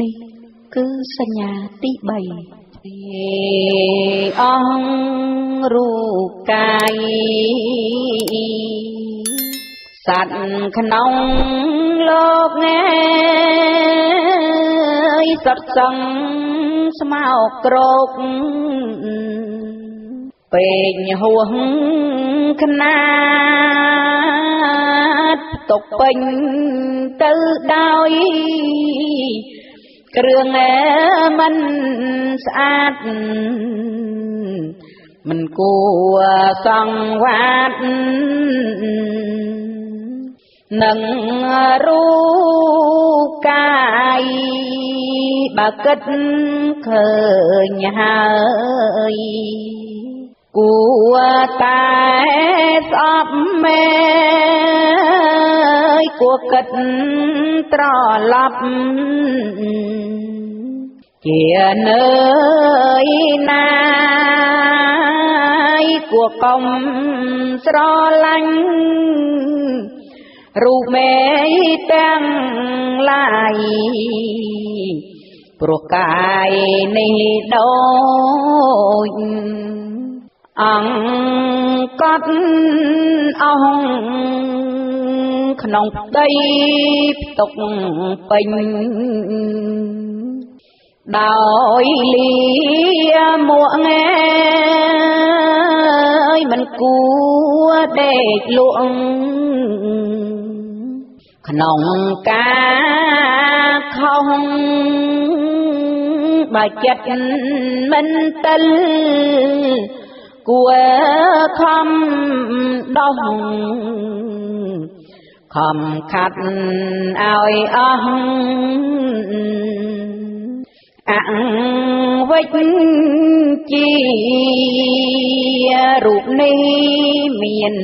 នេះគឺសញ្ញាទី3អង្គរូបកាយសត្វក្នុងលោកងាយសត្វសង្ស្មោកក្រោកពេញហួងខ្នាតទុកពេញទៅដោយគ្រឿងមិនស្អាតមិនគួរសង្វាតនឹងរូបកាយបើគិតឃើញហើយគួរតែស្អប់មេគួរគិតត្រឡប់ជានៅណាយគួរកុំស្រឡាញ់រូបមេទាំងឡាយព្រោះកាយនេះដូចអង្គត់អស់ក្នុងផ្ទៃផ្ទុកពេញដោយលាមួកងែមិនគួរដេកលក់ក្នុងការខំបើចិត្តមិនតិលគួរខំដោះខំខាត់ឲ្យអស់អវិជ្ជារូបនេះមាន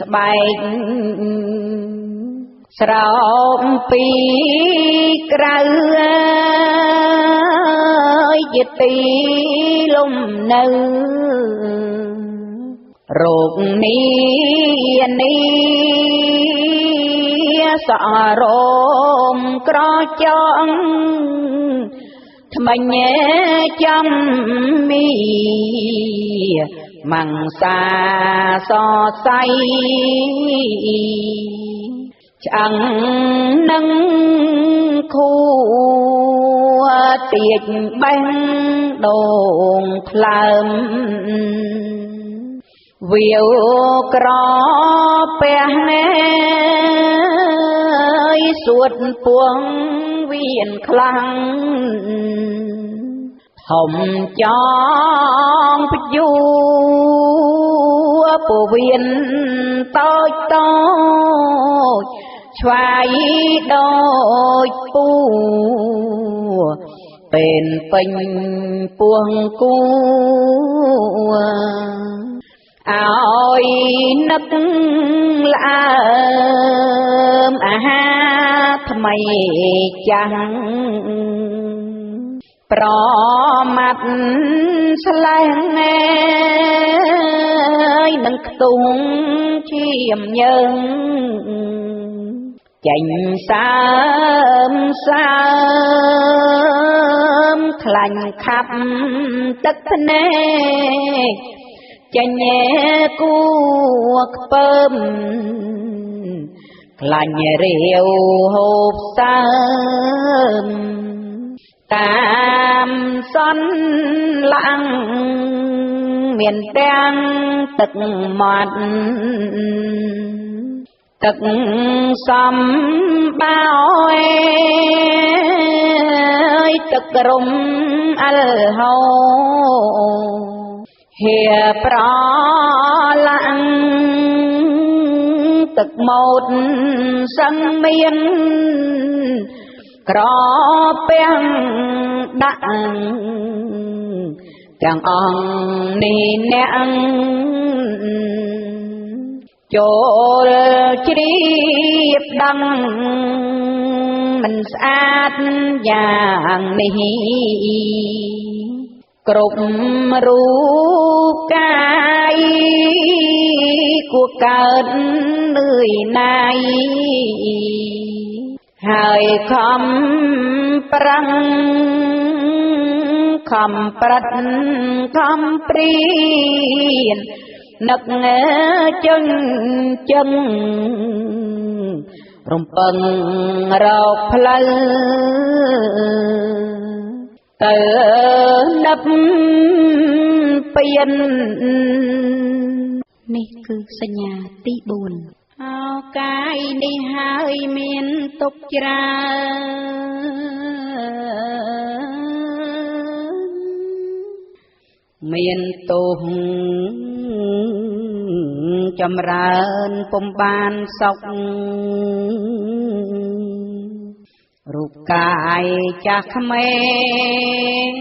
ស្បែកស្រោមពីក្រៅជាទីលំនៅរោគនេះសរមក្រចង់ថ្មិញចំមីមង្សាសសៃឆ្អឹងនឹងខួទៀចបេះដូងថ្លើមវាវក្រពះណែសួតពួងវៀនខ្លាំងធំចងពយួពវៀនតូចតូចឆ្វាយដូចពូពេលពេញពួងគួឲ្យនឹកល្អើមអាហារថ្មីចាស់ប្រមាត់ស្លែងនឹងខ្ទង់ឈាមយើងចេញសើមខ្លាញ់ខាប់ទឹកភ្នែកចេញគួខ្ពើមខ្លាញ់រាវហូបសើមតាមសន្លាក់មានទាំងទឹកមាត់ទឹកសំបោយទឹករំអលហោហៀប្រឡាំងទឹកម៉ូតសឹងមានក្រពះដាក់ទាំងអង្គនេះអ្នកចូលជ្រាបដឹងមិនស្អាតយ៉ាងនេះគ្រប់រូបកាយគួរកើតនឿយណាយ ហើយខំប្រឹងខំប្រត់ខំព្រៀននឹកជឹងជឹងរំពឹងរកផ្លូវទៅនឹកពៀននេះគឺសញ្ញាទី4ឱកាយនេះហើយមានទុកច្រើនមានទោសចម្រើនពុំបានសុខរូបកាយចាស់ក្មេង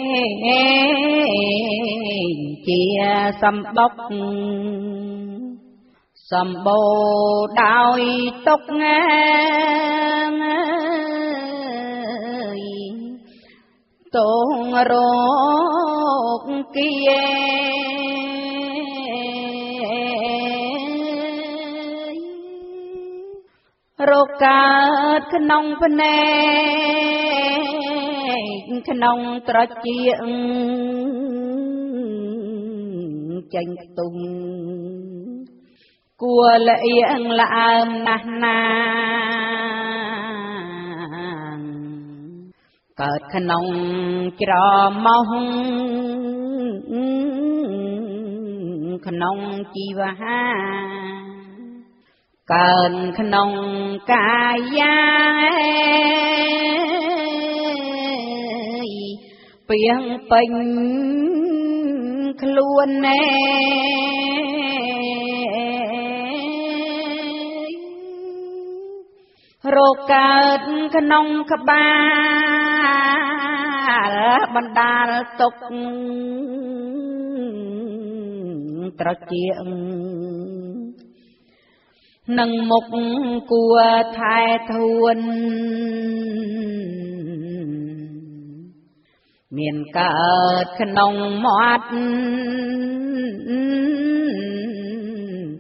ជាសម្បុកសម្បូរដោយទុក្ខទងរោគគារោគកើតក្នុងភ្នែកក្នុងត្រចៀកចេញខ្ទុំគួរល្អៀងល្អើមណាស់ណាកើតក្នុងច្រមុះក្នុងជីវហាកើនក្នុងកាយាពីងពេញខ្លួនណែរោគកើតក្នុងក្បាលបណ្ដាលទុក្ខត្រចៀកនឹងមុខគួរថែធួនមានកើតក្នុងមាត់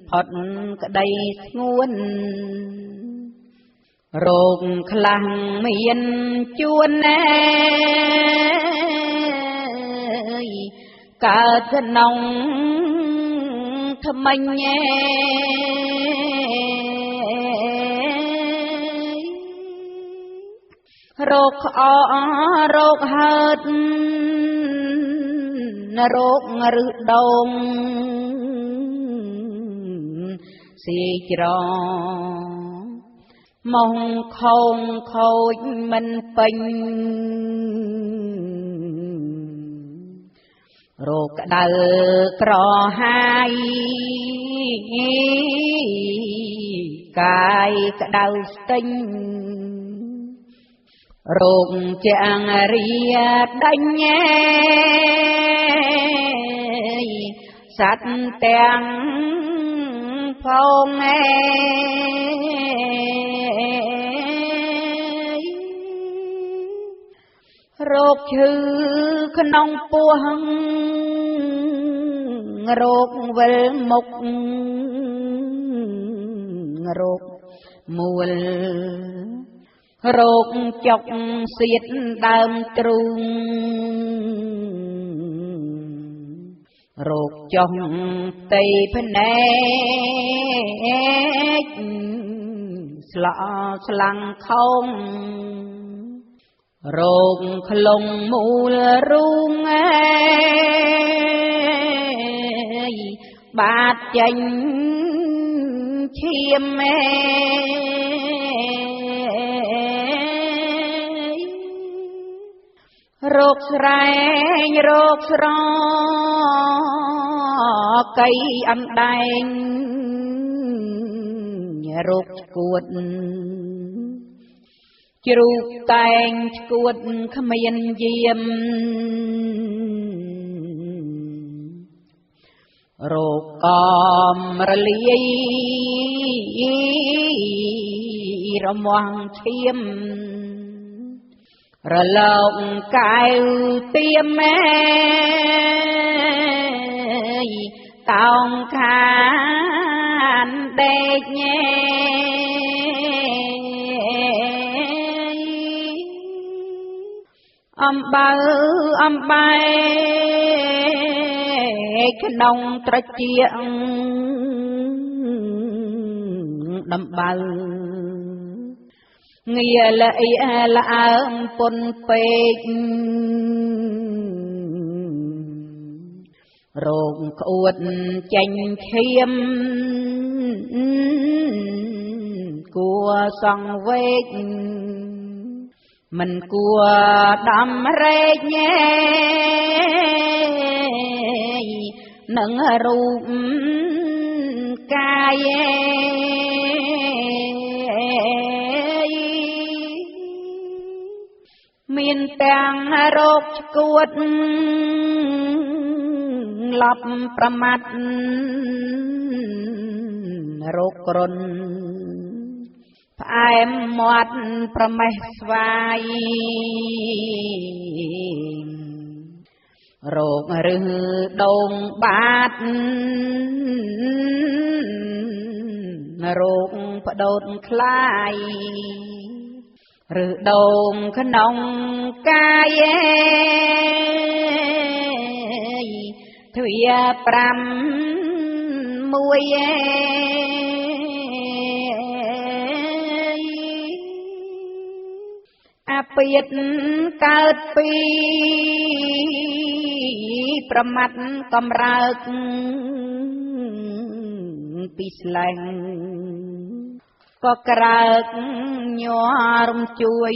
ផុតក្តីស្ងួនរោគខ្លាំងមានជួនណែកើតក្នុងថ្មិញរោគក្អករោគហើតរោគឫសដូងស៊ីច្រម៉ងខោងខូចមិនពេញរោគក្តៅក្រហាយកាយក្តៅស្ទិញរោគជាងរាដេញសត្វទាំងផងរោគឈឺក្នុងពោះរោគវិលមុខរោគមូលរោគចុកសៀតដើមទ្រូងរោគចុះផ្ទៃភ្នែកស្លស្លាំងខោងរោគក្លងមូលរូងបាតចេញឈាមរោគស្រែងរោគស្រកៃអំដែងរោគឆ្កួតជ្រូកតែងឆ្កួតគ្មានយាមរោគកំរលាយរមាំងឈាមរលោកកែវទៀមតោងខានដេក អំបើអំបែក្នុងត្រជាដំបៅងារល្អើមពុនពេករោគក្អួតចេញឈាមគួសង្វេគមិនគួដំរែកញែនឹងរូបកាយមានទាំងរោគឆ្កួតលប់ប្រមាត់រោគគ្រុនផ្អែមមាត់ប្រមេះស្វាយរោគឬដូងបាតរោគផ្ដោតខ្លាយឬដូងក្នុងកាយទ្វា5មួយអាពាតកើតពីប្រមាត់កំរើកពីស្លែងក៏ក្រើកញ័ររំជួយ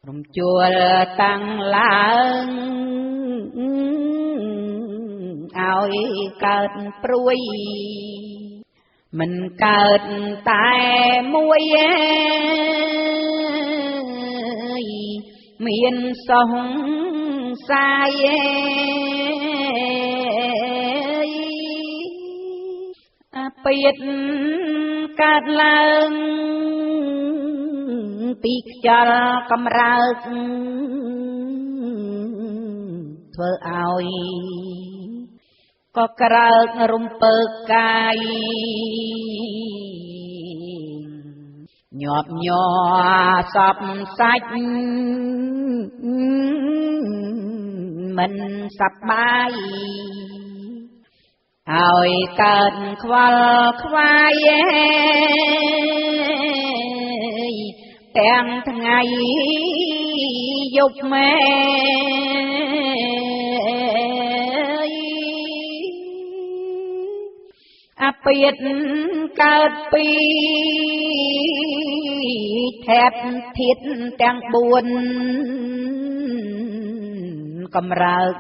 រំជួលតាំងឡើងឲ្យកើតព្រួយមិនកើតតែមួយមានសង្សាយអាពាតកើតឡើងពីខ្យល់កំរើកធ្វើឲ្យក៏ក្រើករំពើកាយញាប់ញ័រសពសាច់មិនសប្បាយឲ្យកើតខ្វល់ខ្វាយទាំងថ្ងៃយប់មេអាពាតកើតពីថែបធាតុទាំង4កំរើក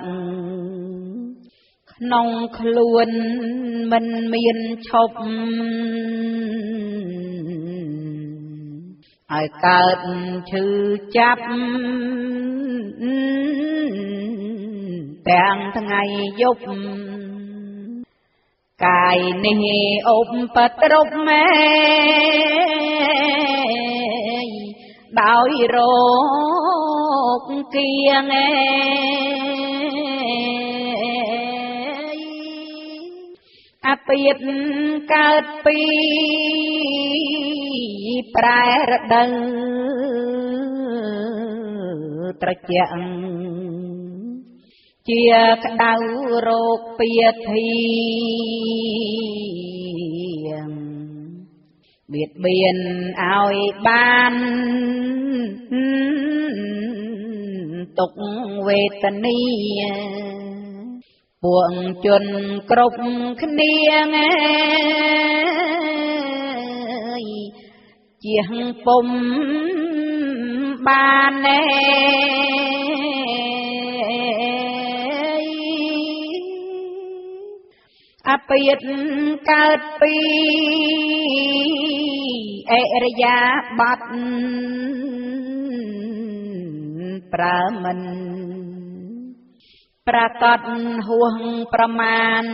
ក្នុងខ្លួនមិនមានឈប់ឲ្យកើតឈឺចាប់ទាំងថ្ងៃយប់កាយនេះឧបទ្រពមេដោយរោគគៀងអាពាតកើតពីប្រែរដូវត្រជាក់ជាក្តៅរោគពាធីបៀតបៀនឲ្យបានទុក្ខវេទនាពួកជនគ្រប់គ្នាជាងពុំបានអាពាតកើតពីអរិយាបថប្រើមិនប្រកាសហួងប្រមាណ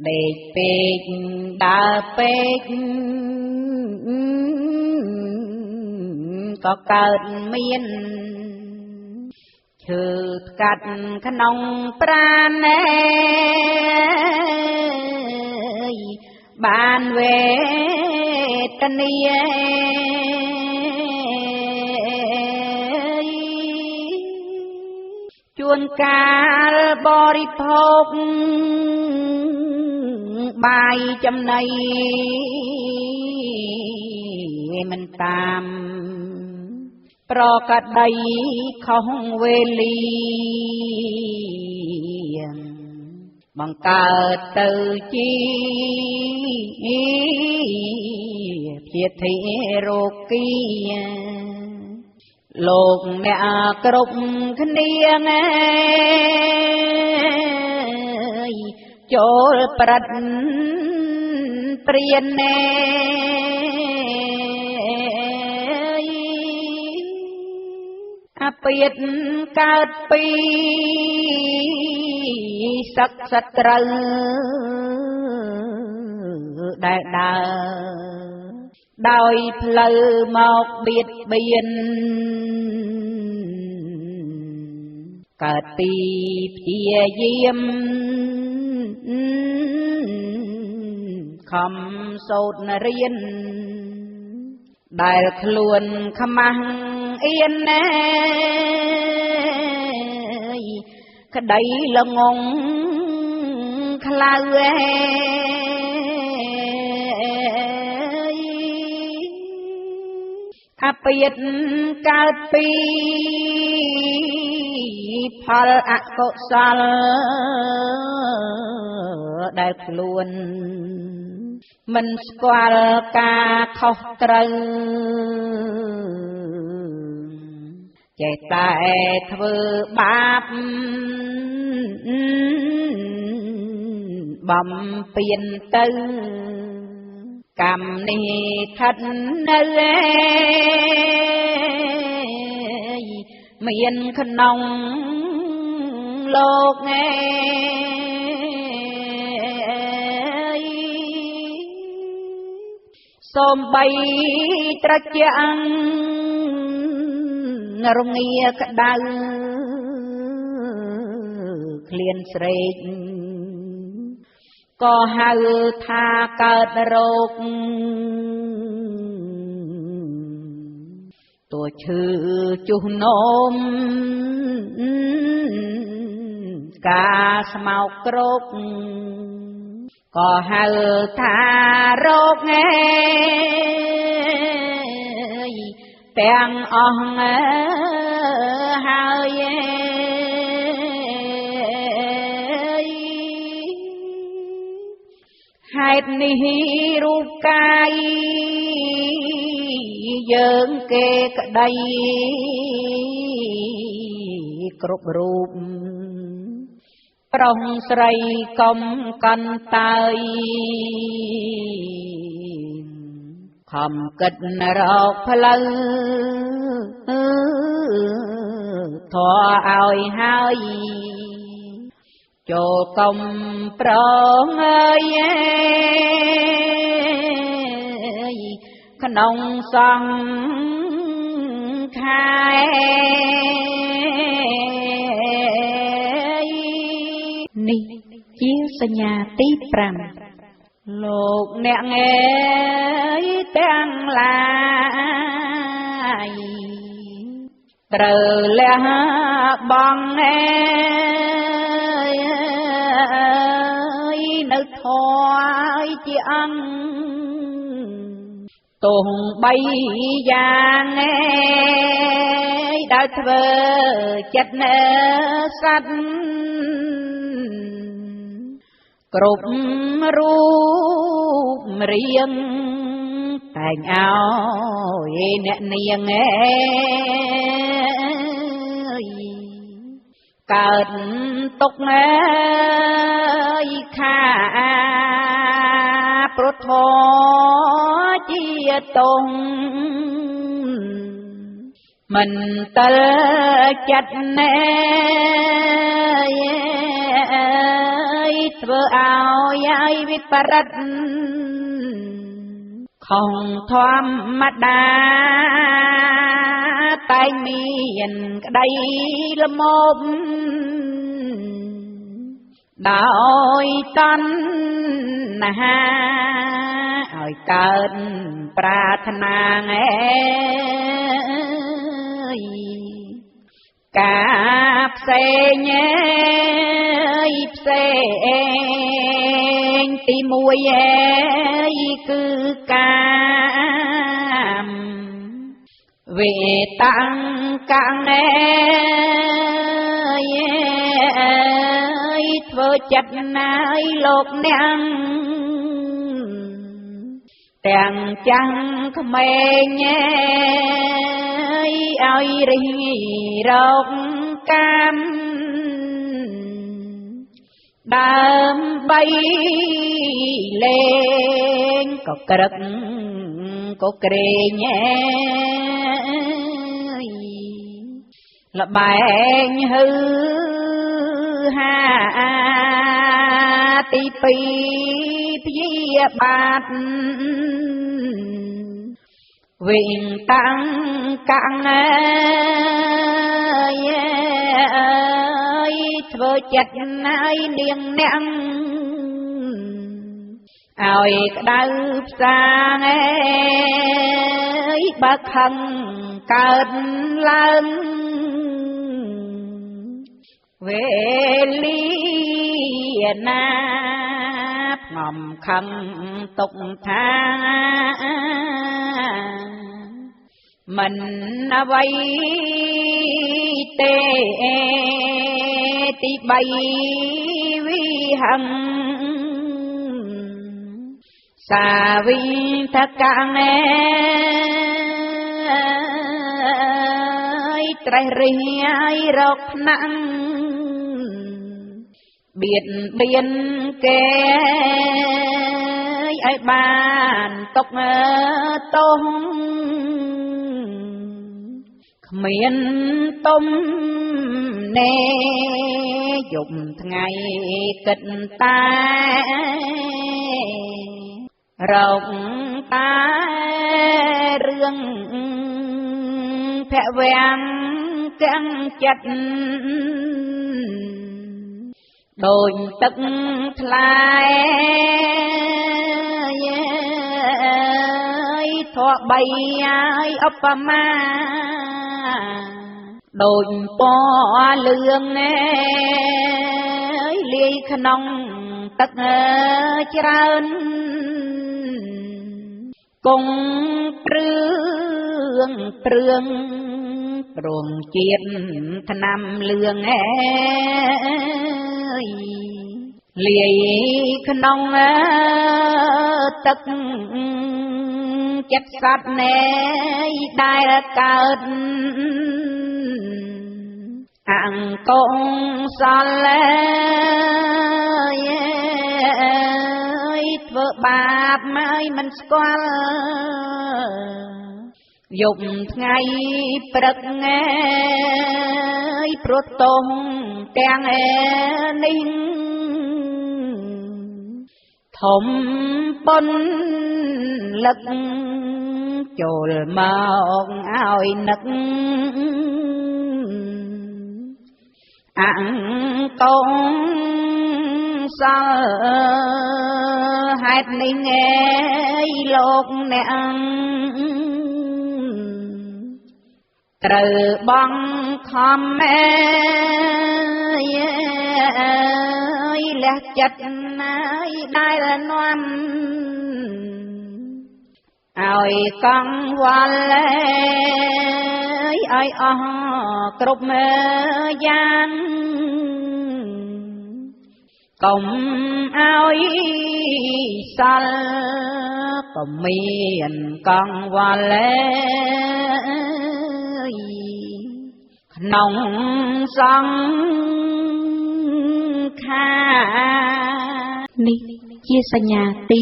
ដេកពេកដើរពេកក៏កើតមានឈឺស្កាត់ក្នុងប្រាណបានវេ តនីជួនកាលបរិភោគបាយចំណីមិនតាមប្រកដីខុសវេលាបង្កើតទៅជាភាធិរោគីលោកអ្នកគ្រប់គ្នាចូលប្រឌិតព្រានណែអពាតកើតពីសក្តិសត្រូវដែលដើរដោយផ្លូវមកបៀតបៀនកើតពីព្យាយាមខំសូត្ររៀនដែលខ្លួនខ្មាស់អៀនណែក្តីល្ងងខ្លៅអពាតកើតពីផលអកុសលដែលខ្លួនមិនស្គាល់ការខុសត្រូវចេះតែធ្វើបាបបំពេញទៅកម្មនេះស្ថិតនៅមានក្នុងលោកសូមបីត្រជាក់រងាក្តៅឃ្លានស្រេកក៏ហៅថាកើតរោគតួឈឺជុះនោមការស្មោកគ្រោកក៏ហៅថារោគទាំងអស់ហើយហេតុនេះរូបកាយយើងគេក្តីគ្រប់រូបប្រុសស្រីកុំកន្តើយខំគិតរកផ្លូវធေါ်ឲ្យហើយចូលកុំប្រងអើយក្នុងសង្ខារនេះជាសញ្ញាទី5លោកអ្នកងើយទាំងឡាយត្រូវលះបង់នៅធយជាអង្គទោះបីយ៉ាងដែលធ្វើចិត្តសត្វគ្រប់រូបរាងតែងឲ្យអ្នកនាងកើតទុកខាព្រោះធម៌ជាទងមិនតលចិត្តណែធ្វើឲ្យវិបរិតខុសធម្មតាតែមានក្តីល្មមដោយតណ្ហាឲ្យ ឲ្យកើតប្រាថ្នាអើយការផ្សេងអើយផ្សេងទី1អើយគឺកាមវេតាំងកាំងអើយធ្វើចិត្តណាយលោកអ្នកទាំងចាំងក្មេងឲ្យរិះរកកាមដើម្បីលេងក៏ក្រឹកក៏ក្រែងលបែងហឺហាទី2ព្យាបាទវិញតាំងកាំងអើយធ្វើចិត្តណាយនាងអ្នកឲ្យក្តៅផ្សាងអើយបើខឹងកើតឡើងវេលាណាងំខំទុកថាមិនអ្វីទេទី3វិហឹងសាវិថកាំងត្រេះរិះឲ្យរកណាំងបៀតបៀនគេឲ្យបានຕົកទោសគ្មានទុំណែយប់ថ្ងៃគិតតែរកតែរឿងភវាំងទាំងចិត្តដូចទឹកថ្លាធေါ်បីឲ្យឧបមាដូចពណ៌លឿងលាយក្នុងទឹកច្រើនគង់ព្រឺងព្រមជាតិថ្នាំលឿងលាយក្នុងទឹកចិត្តសត្វណែដែលកើតអង្គសលធ្វើបាបមកមិនស្គាល់យប់ថ្ងៃព្រឹកព្រោះទងទាំងនេះធំប៉ុនលឹកចូលមកឲ្យនឹកអង្គសលហេតុនេះលោកអ្នកត្រូវបងខំលះចិត្តណាយដែលនាំឲ្យកង្វល់ឲ្យអស់គ្រប់យ៉ាងកុំឲ្យសល់ក៏មានកង្វល់ក្នុងសង្ខារនេះជាសញ្ញាទី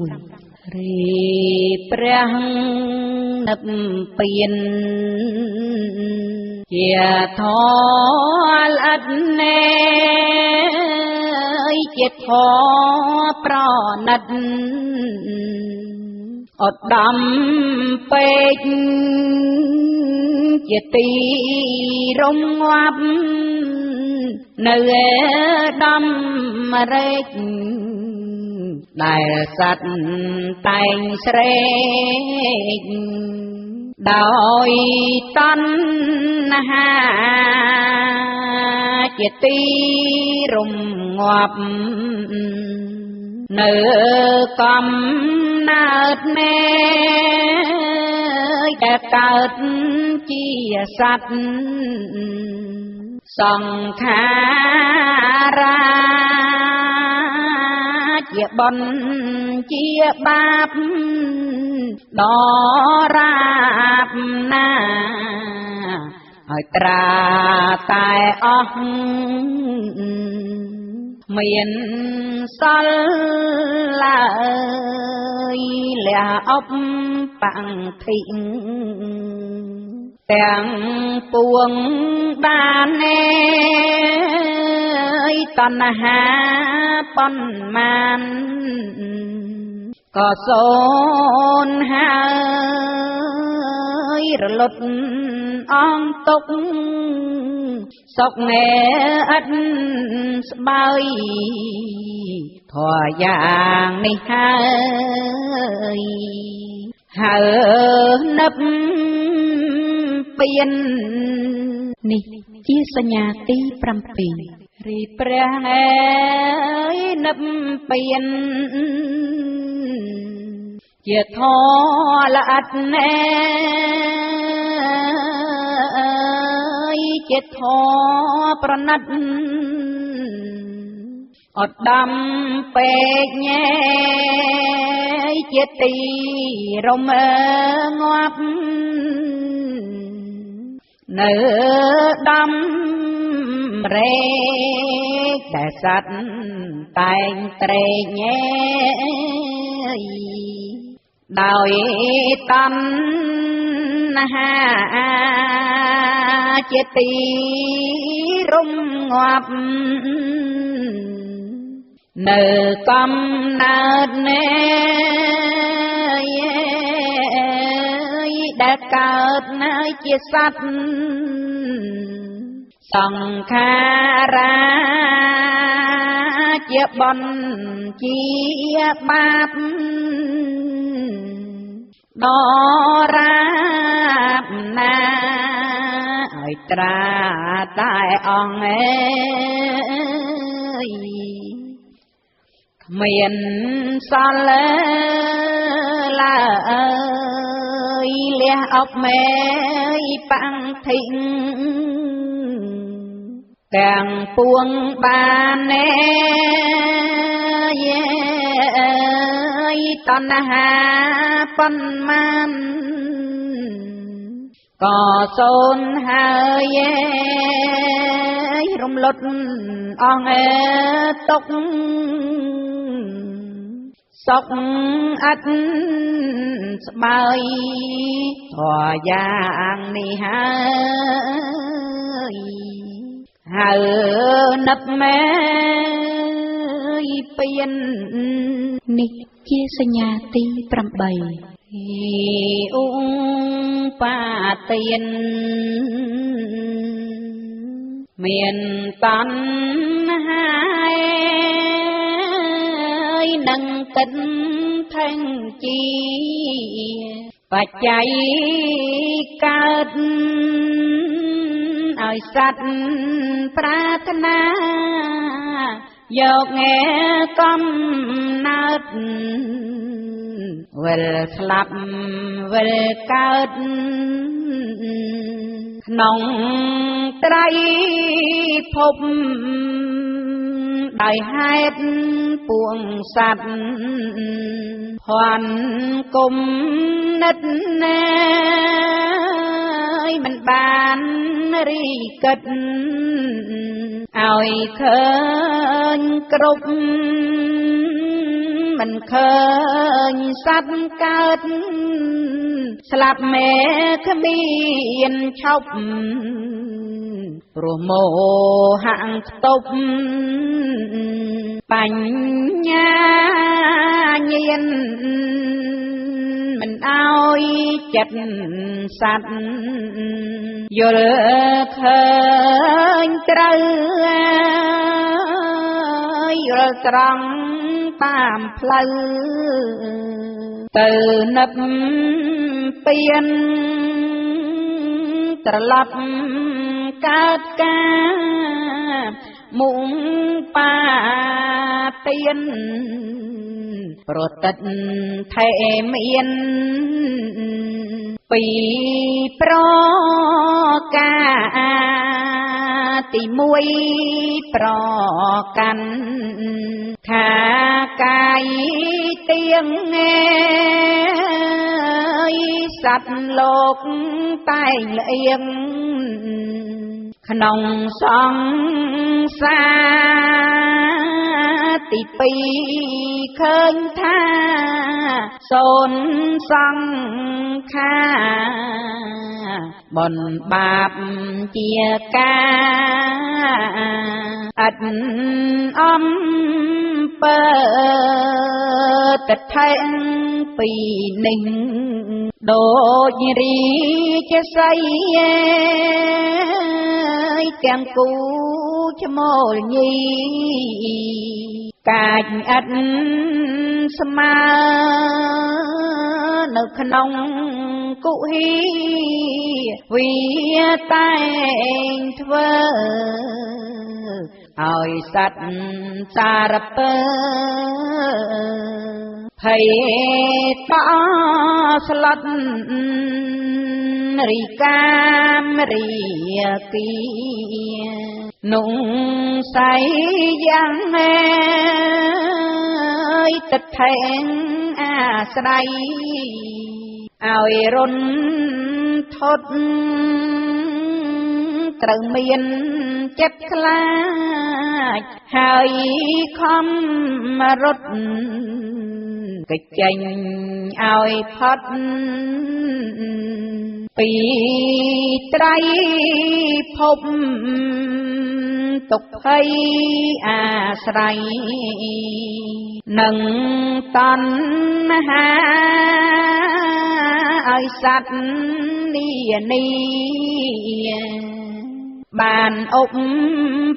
6រីព្រះនឹកពៀនជាធម៌ល្អិតណែជាធម៌ប្រណិតឧត្តមពេកជាទីរំងាប់នៅដំរែក ដែលសត្វតែងស្រែកដោយតណ្ហាជាទីរំងាប់នៅកំណើតណែដែលកើតជាសត្វសង្ខារាជាបុណ្យជាបាបដរាបណាឲ្យត្រាតែអស់មានសល់ឡើយលះអបបង្ធិទាំងពួងបានណែតណ្ហាប៉ុន្មានក៏សូនហើយរលត់អងទុកសុកងែអត់ស្បើយធរយ៉ាងនេះហើយហើនឹបពៀននេះជាសញ្ញាទី7រីព្រះអើយនឹបពៀនជាធម៌ល្អិតណែជាធម៌ប្រណិតអត់ដំពេកញែជាទីរមងាប់នៅដំរែកដែលសត្វតែងត្រេកញែដោយតណ្ហាជាទីរំងាប់នៅកំណើតណែដែលកើតនៅជាសត្វសង្ខារាជាបុណ្យជាបាបដរាបណាឲ្យត្រាតែអង្គគ្មានសល់ឡើយលះអបមេបង្ធិទាំងពួងបានណែតណ្ហាប៉ុន្មានក៏សូនហើយរំលត់អងទុកសុកអត់ស្បើយធរយ៉ាងនេះហើយហើនឹកមែពៀននេះជាសញ្ញាទី8ឧបាទានមានតណ្ហានឹងកិនថេងជីបច្ច័យកើតឲ្យសត្វប្រាថ្នាយកងែកំណើតវិលស្លាប់វិលកើតក្នុងត្រៃភពដោយហេតុពួងសត្វភ័ណ្ឌគុំនិតណែមិនបានរីកិតឲ្យឃើញគ្រប់មិនឃើញសត្វកើតស្លាប់មេគ្មានឈប់ព្រោះមោហៈខ្ទប់បញ្ញាញាណមិនឲ្យចិត្តសត្វយល់ឃើញត្រូវយល់ត្រង់ តាមផ្លូវទៅនឹកពៀនត្រឡប់កើតការមុងបាទៀនប្រតិទថេមានពីប្រការទី1ប្រកាន់ថាកាយទៀងសត្វលោកតែងលៀងក្នុងសង្សារទី2ឃើញថាសូនសង្ខាបនបាបជាការអត់អំពើតថែងពីនេះដូចរីជាស័យទាំងគូឈ្មោលញីកាចអត់ស្មើនៅក្នុងគុហីវាតែងធ្វើឲ្យសត្វសារពើភ័យតស្លុតរីកាមរីគីនុងស័យយ៉ាងទឹកថែងអាស្រ័យឲ្យរុនថត់ត្រូវមានចិត្តខ្លាចហើយខំរត់កិច្ចចេញឲ្យផុតពីត្រីភពទុក្ខភ័យអាស្រ័យនឹងតណ្ហាឲ្យសត្វនីបានឧ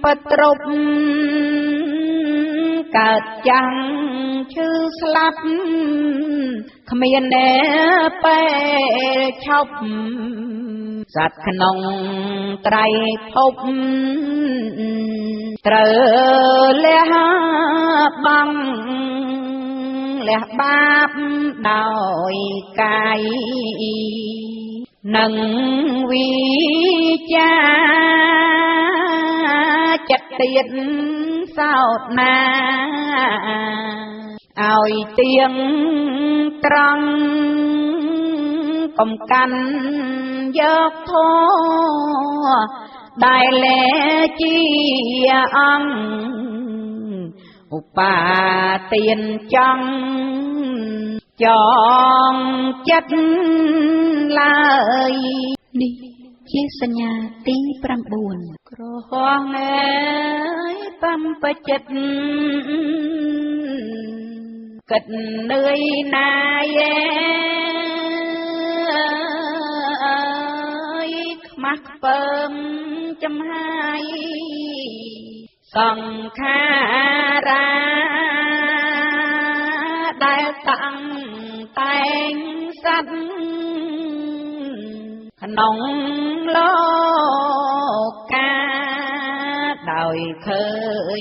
បទ្រពកើតចាំងឈឺស្លាប់គ្មានពេលឈប់សត្វក្នុងត្រៃភពត្រូវលះបង់លះបាបដោយកាយនឹងវិចាចិត្តទៀតសោតណាឲ្យទៀងត្រង់កំកាន់យកធម៌ដែលលែជាអង្គឧបាទានចង់ចងចិត្តឡើយនេះជាសញ្ញាទី9ក្រហងអើយបំបចិត្តគិតនឿយណាយខ្មាស់ខ្ពើមចំហាយសង្ខារាដែលតាំងតែងសត្វក្នុងលោកកាដោយឃើ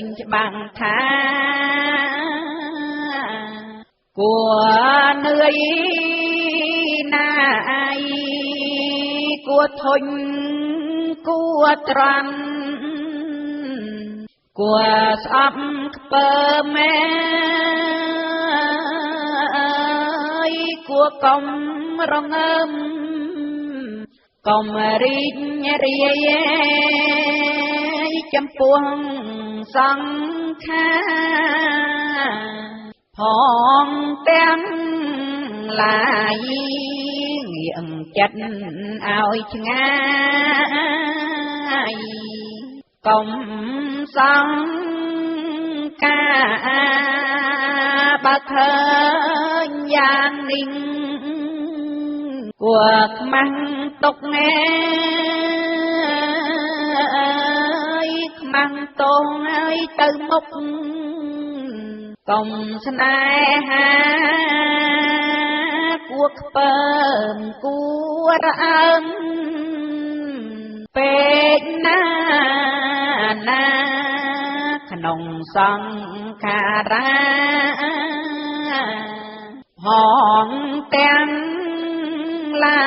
ញច្បាំងថាគួរនឿយណាយគួរធុញគួរត្រាំគួរស្អប់ខ្ពើមែគួរកុំរងើមកុំរីករាយចំពោះសង្ខាផងទាំងឡាយងៀងចិត្តឲ្យឆ្ងាយកុំសង្ខាបើឃើញយ៉ាងនេះគួរខ្មាស់ទុកណែខ្មាស់តងឲ្យទៅមុខ កុំស្នេហាគួខ្ពើមគួរអើងពេកណាណាក្នុងសង្ខារាហងទាំងឡា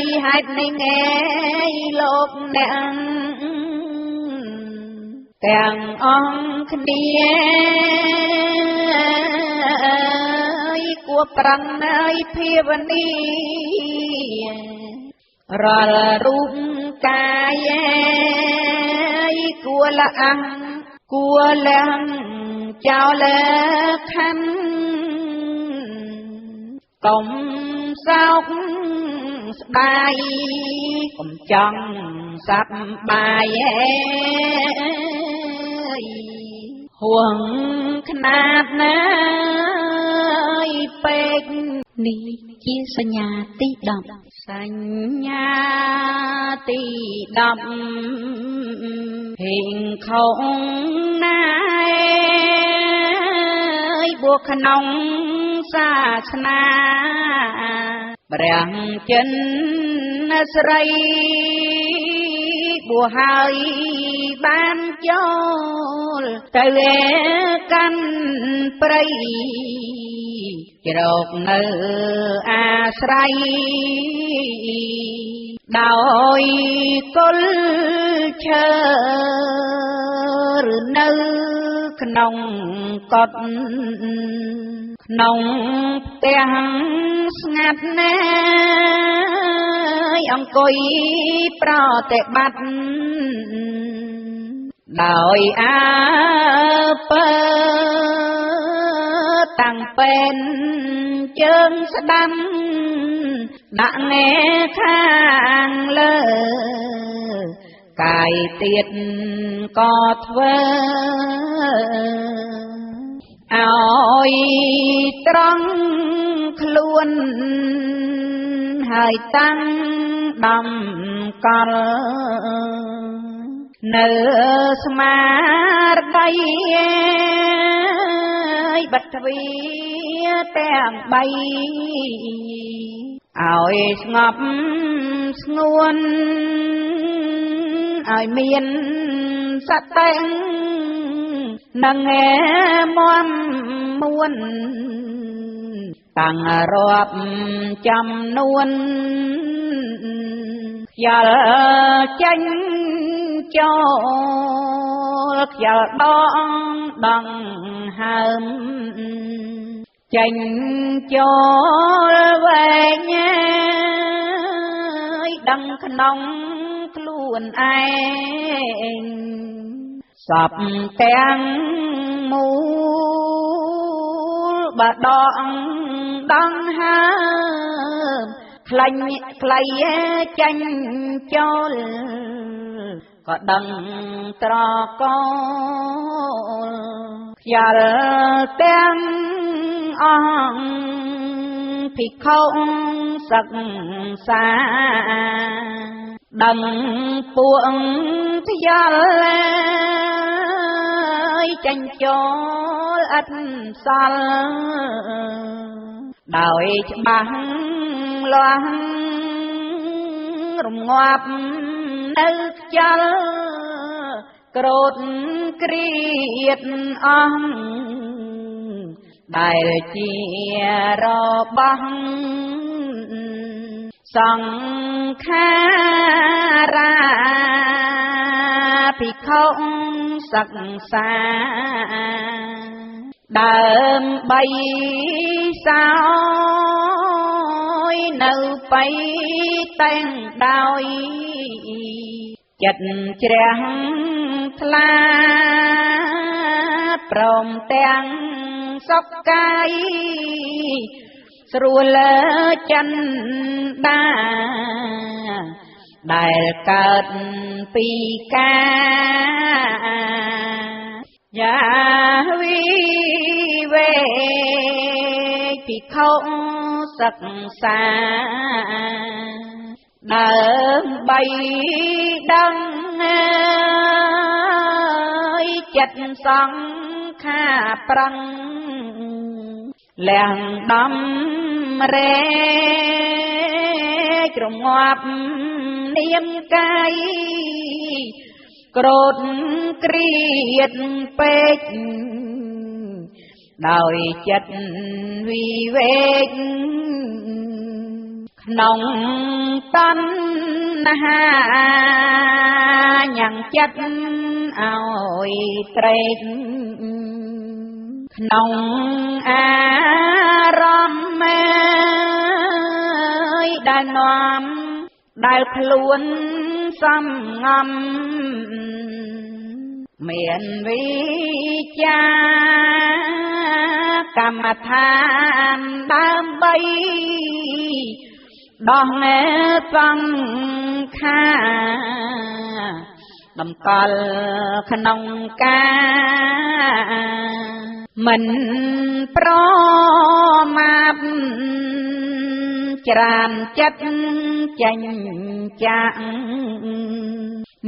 យហេតុនេះងែលោកអ្នកទាំងអង្គគ្នាគួរប្រឹងឲ្យភាវនារាល់រូបកាយគួរលះគួរលះចោលខណ្ឌកុំសោកស្ដាយកុំចង់សប្បាយហួងខ្នាតណាយពេកនេះជាសញ្ញាទី10សញ្ញាទី10ហេងខុងណាយបួក្នុងសាសនាព្រះចិនស្រីបួហើយបានចូលទៅកាន់ព្រៃជ្រកនៅអាស្រ័យដោយគុលឈើឬនៅក្នុងកុដក្នុងផ្ទះស្ងាត់ណាយអង្គុយប្រតិបត្តិដោយអើពើតាំងពេនជើងស្ដាំដាក់ងែខាងលើកាយទៀតក៏ធ្វើឲ្យត្រង់ខ្លួនហើយតាំងដំកល់នៅស្មារតីបិទទ្វារទាំង3ឲ្យស្ងប់ស្ងួនឲ្យមានសតិនឹងមមមួនតាំងរាប់ចំនួនខ្យល់ចេញចូលខ្យល់ដងហើមចេញចូលវែងដឹងក្នុងខ្លួនឯងសពទាំងមូលបដងដងហើមខ្លាញ់ខ្លៃចេញចូលក៏ដឹងត្រកូលខ្យល់ទាំងអង្គភិក្ខុសិក្សាដឹងពួកខ្យល់ចេញចូលឥតសល់ដោយច្បាស់លាស់រងាប់នៅខ្យល់ក្រោតគ្រៀតអស់ដែលជារបស់សង្ខារាភិក្ខុសិក្សាដើម្បីសោយនៅបៃតែងដោយចិត្តជ្រះថ្លាព្រមទាំងសុខកាយស្រួលចិន្តាដែលកើតពីការយ៉ាវីវេភិក្ខុសិក្សាដើម្បីដឹងចិត្តសង្ ខាប្រឹងលះដំរែក្រងាប់នាមកាយក្រោតគ្រៀតពេកដោយចិត្តវិវេកក្នុងតណ្ហាញ៉ាំងចិត្តឲ្យត្រេកក្នុងអារម្មណ៍ដែលនាំដែលខ្លួនសំងំមានវិជាកម្មដ្ឋានដើម្បីដោះសង្ខារតម្កល់ក្នុងការមិនប្រមាទច្រានចិត្តចេញចាក់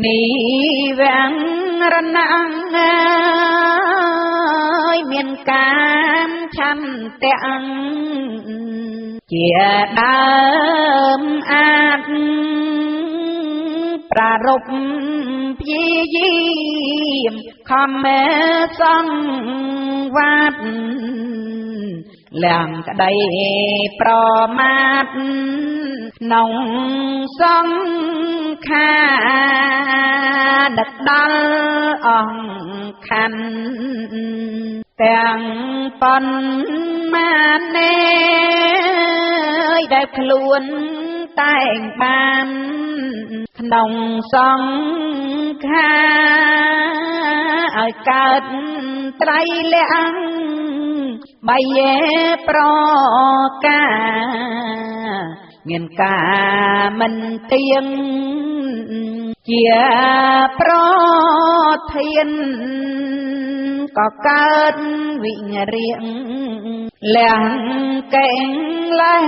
និវាំងរណាំងមានកាមឆន្ទៈជាដើមអាចប្រារព្ធព្យាយាមខំសង្វាតលាំងក្តីប្រមាទក្នុងសង្ខារដឹកដល់អង្ខណ្ឌទាំងប៉ុន្មានដែលខ្លួនតែងបានក្នុងសង្ខារឲ្យកើតត្រៃលក្ខណ៍បីប្រការមានការមិនទៀងជាប្រធានក៏កើតវិញ្ញារៀងលះកេងលះ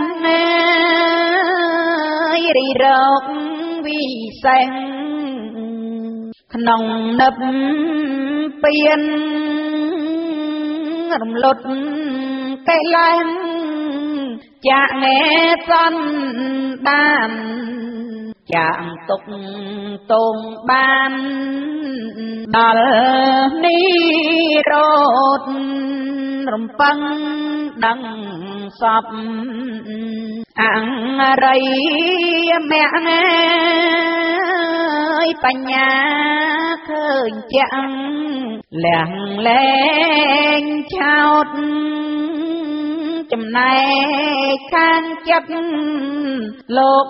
រីរោគវិសេសក្នុងនឹបពៀនរំលត់កិលេសចាក់ណែសន្តានចាក់ទុកតងបានដល់និរោធរំពឹងដឹងសពអង្រិយមគ្គបញ្ញាឃើញជាក់លះលែងឆោតចំណែកខាងចិត្តលោក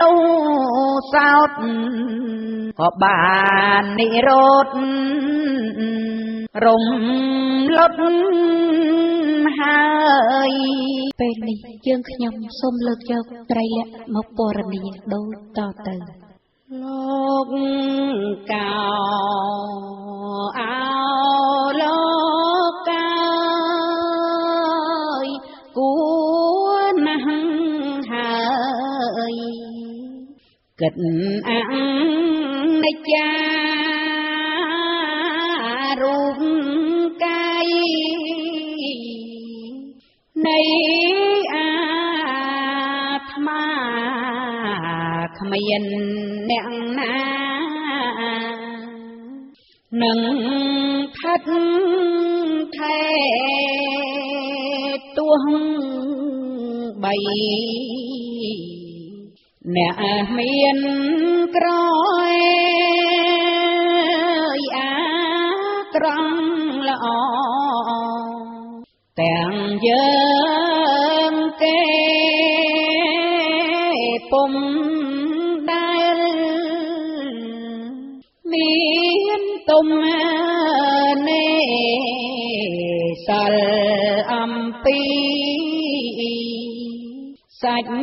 នោះសោតក៏បាននិរោធរំលត់ហើយពេលនេះយើងខ្ញុំសូមលើកយកត្រីលក្ខណ៍មកពណ៌នាដូចតទៅលោកកោអោលោកកោគួរណាស់ហើយគិតអនិច្ចារូបកាយនៃអាត្មាគ្មានអ្នកណានឹងផិតថែទួងបីអ្នកមានក្រយអាក្រង់ល្អទាំងយើងគេពុំដែលមានទុំនេសល់អំពីសាច់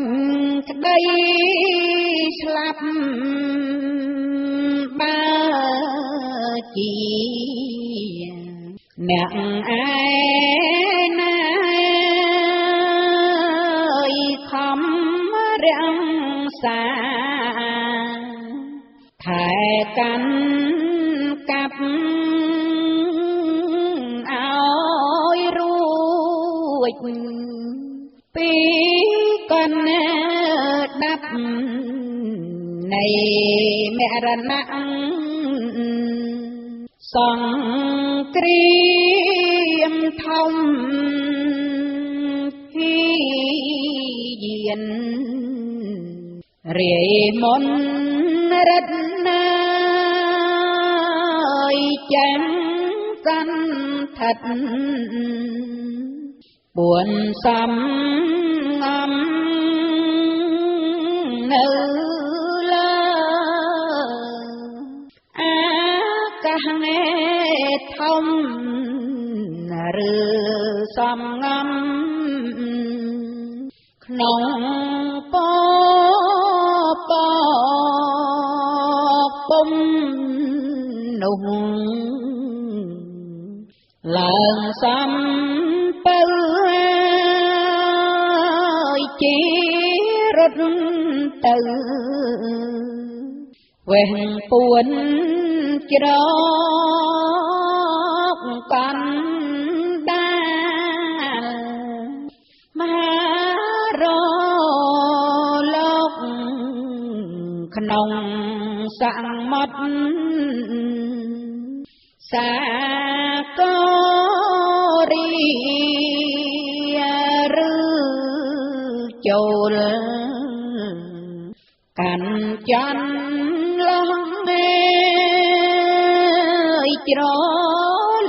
ក្តីស្លាប់បើជាអ្នកឯណាខំរាំងសាថែកាន់កាប់ ចពីកណ្ណាដាប់នៃមរណៈសង្គ្រាមធំហ៊ានរាយមន្តរតនាចាំសន្ធិដ្ឋពួនសំងំនៅលើអាកាសងាធំឬសំងំក្នុងពពុំនោះឡើងសំពៅជារត់ទៅវេះពួនច្រកកាន់ដាលមហារលោកក្នុងសមុទ្រសាករីឬចូលកាន់ចន្ទលងច្រ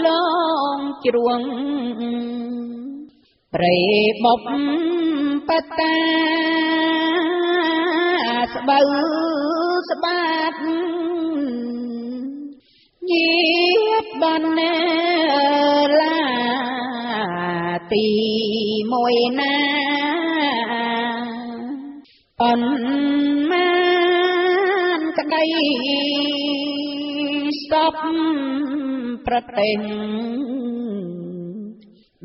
ឡងជ្រួងព្រៃបុបបតាស្បូវស្បាតញាតបានឡាទីមួយណាប៉ុន្មានក្តីសពប្រទេស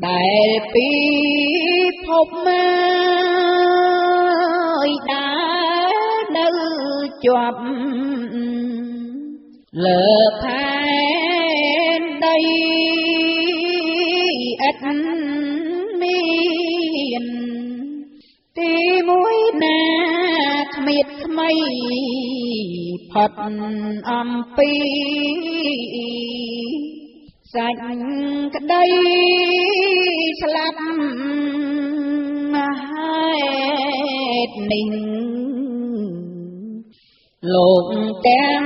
ដែលពីភពមកដែលនៅជាប់លើផែនដីឥតមានទីមួយណាគ្មានថ្មីផុតអំពីសាច់ក្តីស្លាប់ហេតុនេះលោកទាំង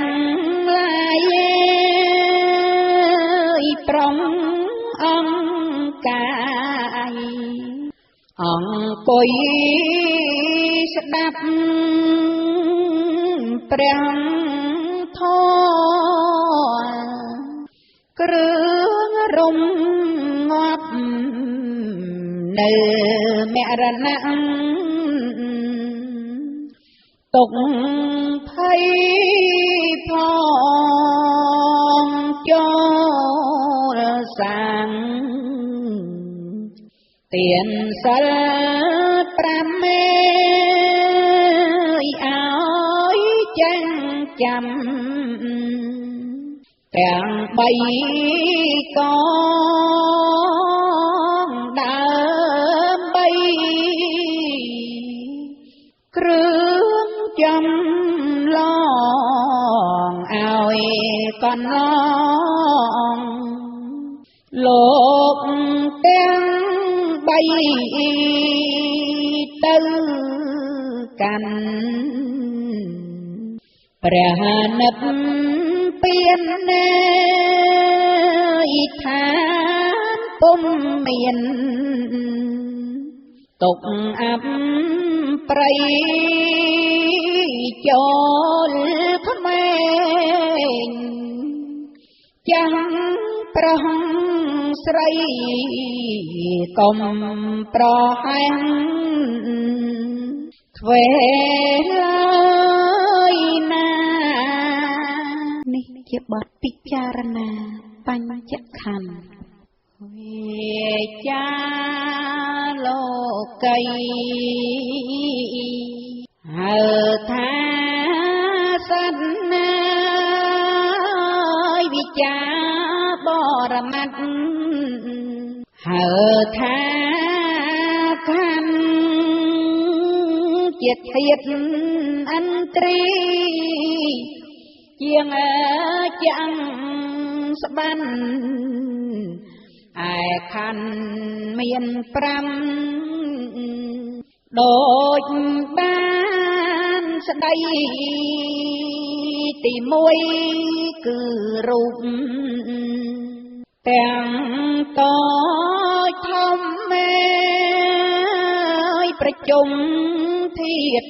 ឡាយប្រងអង្គកាយអង្គុយស្ដាប់ព្រះធម៌គ្រឿងរំងាប់នៅមរណៈទុកភ័យផងចូលសាងទានសិល5មេឲ្យចាញ់ចាំទាំង3កងដើម្បីគ្រឿងចំឡងឲ្យកន្លងលោកទាំង3ទៅកាន់ព្រះនិព្វានឋានពុំមានទុកអបព្រៃចូលក្មេងចាំប្រហងស្រីកុំប្រហែងធ្វេឡើយណានេះជាបទពិចារណាបញ្ចក្ខន្ធវិចាលោកីហៅថាសត្វណាវិចាបរមត្តហៅថា ជាធាតអន្ត្រីជាងចាំងស្បាន់ឯខណ្ឌមាន5ដូចបានស្ដីទី1គឺរូបទាំងតធំមេប្រជុំធាត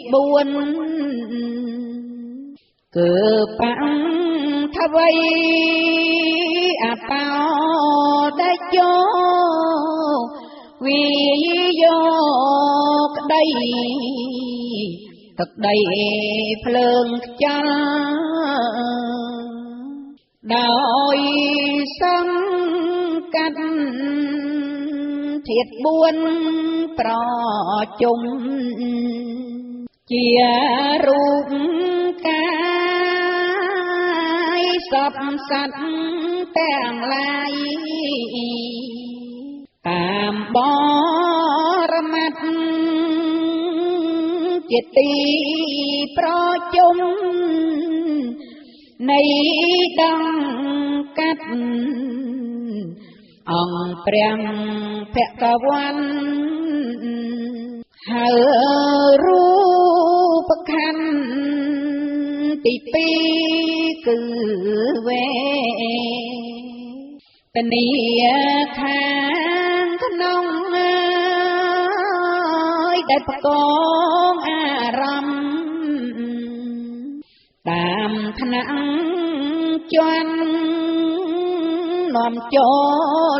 4គឺបង្ថវៃអបោដេជោវិយោក្ដីទឹកដីភ្លើងខ្យល់ដោយសង្កាត់ធាត4ប្រជុំជារូបកាយសពសត្វទាំងឡាយតាមបរមត្តជាទីប្រជុំនៃដង្កាត់អង្គព្រះភគវន្តហៅរូបខណ្ឌទី2គឺវេទនីខាងក្នុងដែលប្រកងអារម្មណ៍តាមថ្នាក់ជាន់នាំចូ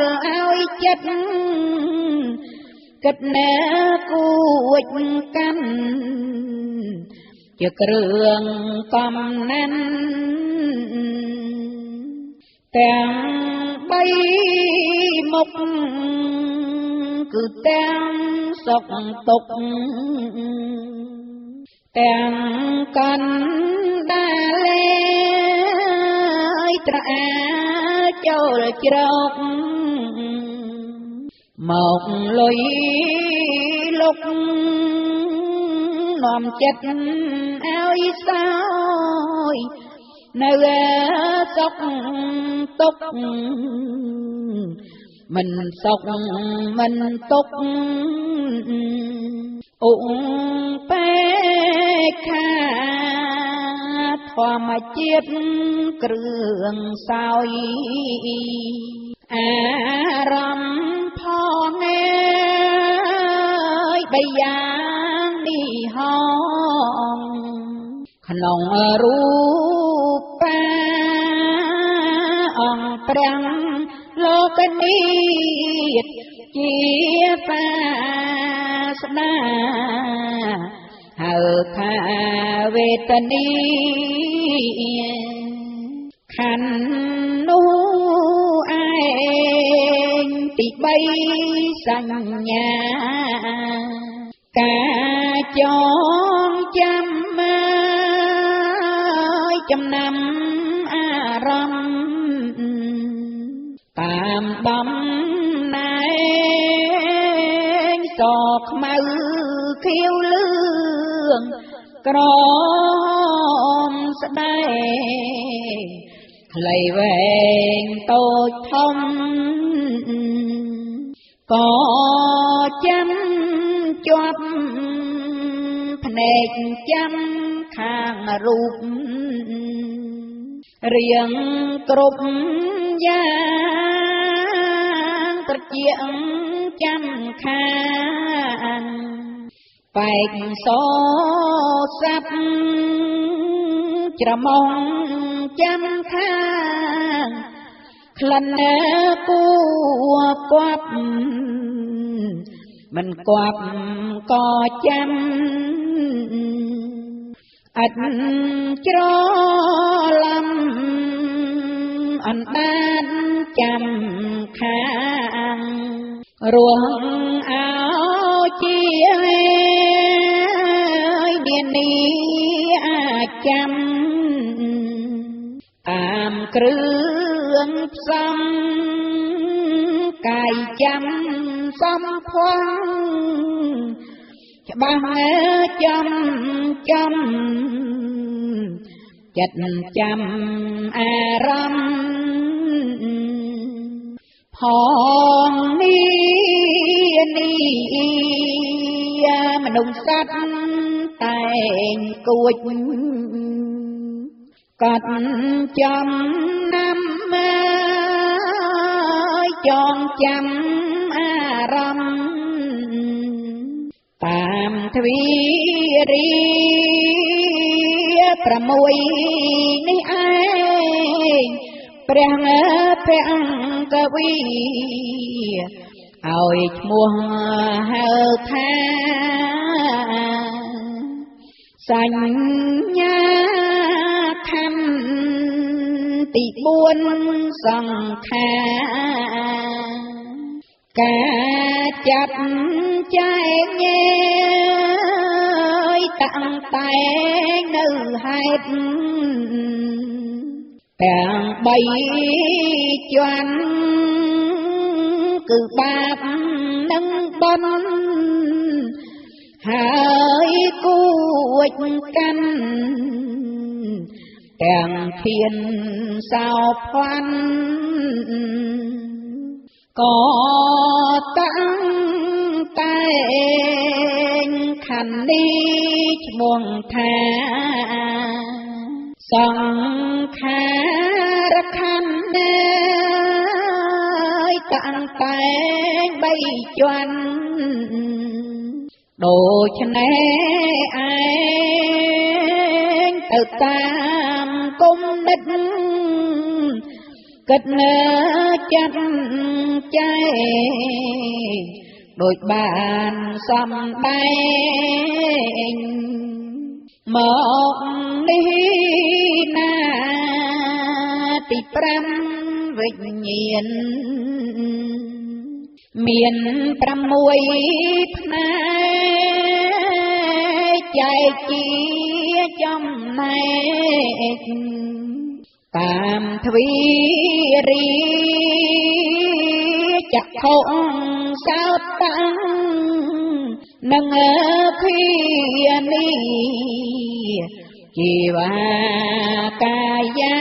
លឲ្យចិត្តគិតណែគួចកាន់ជាគ្រឿងកំណាន់ទាំង3មុខគឺទាំងសុខទុក្ខទាំងកណ្ដាលេត្រអាចូលជ្រកមកលុយលុកនាំចិត្តឲ្យសោយនៅសុខទុក្ខមិនសុខមិនទុក្ខអ៊ុពេខាធម្មជាតិគ្រឿងសោយអារម្មណ៍ផង3យ៉ាងនេះហងក្នុងរូបាអង្គព្រះលោកនីតជាបាស្ដាហៅថាវេទនីខណ្ឌនោះឯងទី3សញ្ញាការចងចាំចំណាំអារម្មណ៍តាមដំណែងសខ្មៅខៀវលឿងក្រមស្ដែងខ្លីវែងតូចធំក៏ចាំជាប់ភ្នែកចាំខាងរូបរៀងគ្រប់យ៉ាងត្រជាចាំខាងបែកសោស័ព្ទច្រមុំចាំខាងក្លិនគួគប់មិនគប់ក៏ចាំអត់ច្រឡំអណ្ដាតចាំខាងរស់អោជាមាននេះអាចចាំតាមគ្រឿងផ្សំកាយចាំសំភង ច្បាស់ចំចិត្តចាំអារម្មណ៍ផងនេះមនុស្សសត្វតែងគួចកត់ចំណាំចងចាំអារម្មណ៍តាមទ្វីរី6នេះឯងព្រះអង្គវីឲ្យឈ្មោះហៅថាសញ្ញាខណ្ឌទី4សង្ខារការចាប់ចែកញែកតាំងតែងនៅហេតុទាំង3ជាន់គឺបាបនិងបុណ្យហើយគួចកាន់ទាំងធៀនសោភ័ណ្ឌក៏តាំងតែងខណ្ឌនេះឈ្មោះថាសង្ខារខណ្ឌតាំងតែង3ជាន់ដូច្នេះឯងទៅតាមគុំនិតគិតនៅចិត្តចែកដូចបានសំដែងមកនេះណាទី5វិញ្ញាណមាន6ផ្នែកចែកជាចំណែកតាមទ្វីរីចក្ខុសោតតាំងនឹងភានីជីវាកាយា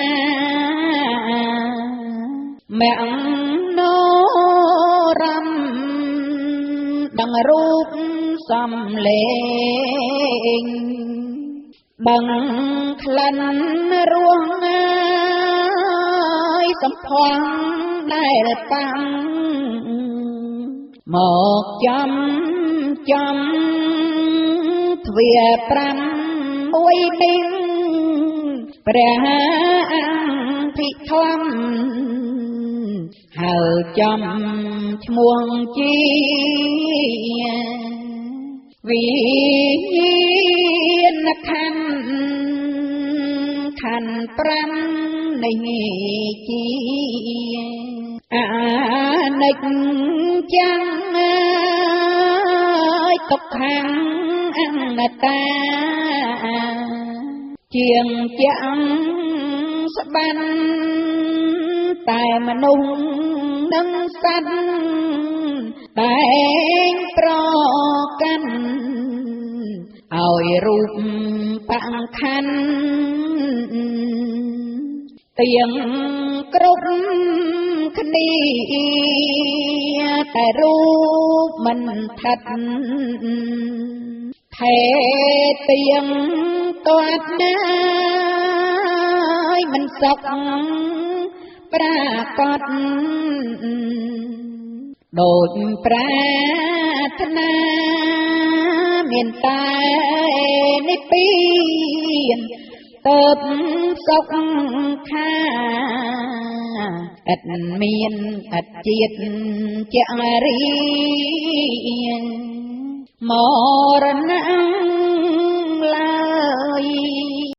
មនោរមដឹងរូបសំលេងដឹងក្លិនរសសំផស្សដែលតាំងមកចំទ្វា5មួយនេះព្រះអង្គភិធម្មហៅចំឈ្មោះជាវិញ្ញាណខណ្ឌ5នេះជាអនិច្ចំទុក្ខអនត្តាជាងចាំស្បាន់តែមនុស្សនិងសត្វតែងប្រកាន់ឲ្យរូបបង្ខណ្ឌទាំងគ្រប់គ្នាតែរូបមិនថិតថែទាំងទាត់ណាយមិនសុខប្រាកដដូចប្រាថ្នាមានតែនិព្វានទៅសុខខាឥតមានឥតជាតិជារីមរណៈឡើយ